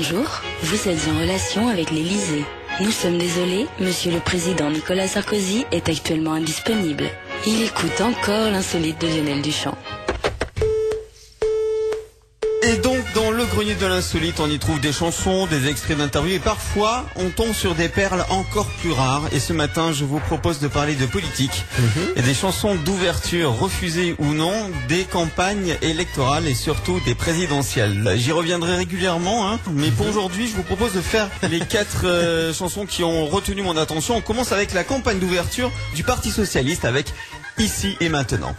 Bonjour, vous êtes en relation avec l'Élysée. Nous sommes désolés, Monsieur le Président Nicolas Sarkozy est actuellement indisponible. Il écoute encore l'insolite de Lionel Duchamp. Et donc, dans le grenier de l'insolite, on y trouve des chansons, des extraits d'interviews et parfois, on tombe sur des perles encore plus rares. Et ce matin, je vous propose de parler de politique et des chansons d'ouverture, refusées ou non, des campagnes électorales et surtout des présidentielles. J'y reviendrai régulièrement, mais pour aujourd'hui, je vous propose de faire les 4 chansons qui ont retenu mon attention. On commence avec la campagne d'ouverture du Parti Socialiste avec Ici et Maintenant.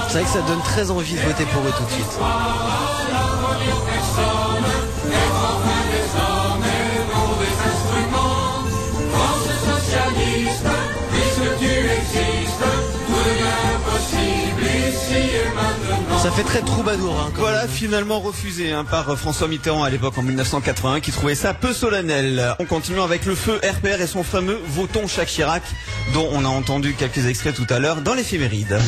C'est vrai que ça donne très envie de voter pour eux tout de suite. Ça fait très troubadour. Voilà, finalement refusé par François Mitterrand à l'époque en 1980 qui trouvait ça peu solennel. On continue avec le feu RPR et son fameux Votons Jacques Chirac dont on a entendu quelques extraits tout à l'heure dans l'éphéméride.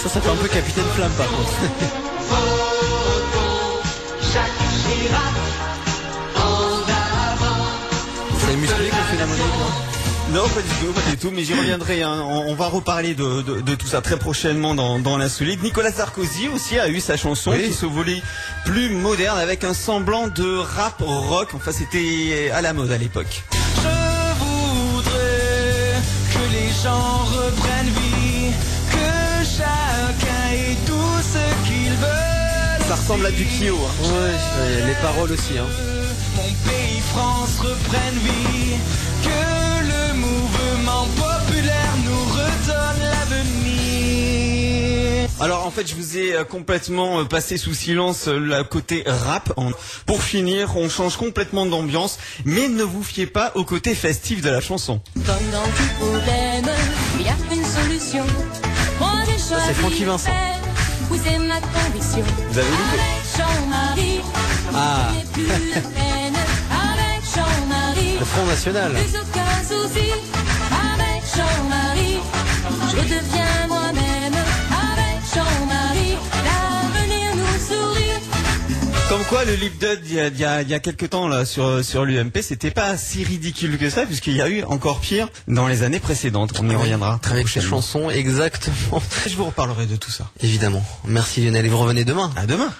Ça fait un peu Capitaine Flamme par contre. C'est musclé qu'on fait la monnaie quoi. Non, pas du tout, mais j'y reviendrai. On va reparler de tout ça très prochainement dans l'insolite. Nicolas Sarkozy aussi a eu sa chanson qui se voulait plus moderne avec un semblant de rap rock. Enfin, c'était à la mode à l'époque. Je voudrais que les gens reprennent vie, que chacun ait tout ce qu'il veut. Ça ressemble à du Kyo. Ouais, les paroles aussi. Mon pays France reprenne vie, que le mouvement populaire nous redonne l'avenir. Alors en fait je vous ai complètement passé sous silence le côté rap. Pour finir, on change complètement d'ambiance, mais ne vous fiez pas au côté festif de la chanson. Comme dans tout problème, il y a une solution. Moi j'ai choisi. C'est Francky Vincent. Oui, c'est ma conviction. Vous avez loupé. Avec Jean-Marie, Ah. je n'ai plus de peine. Avec Jean-Marie, Le Front National. plus aucun souci. Avec Jean-Marie, je deviens moi-même. Avec Jean-Marie, l'avenir nous sourit. Comme quoi le lip dub il y a quelques temps là sur l'UMP, c'était pas si ridicule que ça, puisqu'il y a eu encore pire dans les années précédentes. On y reviendra très Avec ces prochainement. chansons, exactement. Je vous reparlerai de tout ça. Évidemment. Merci Lionel et vous revenez demain. À demain.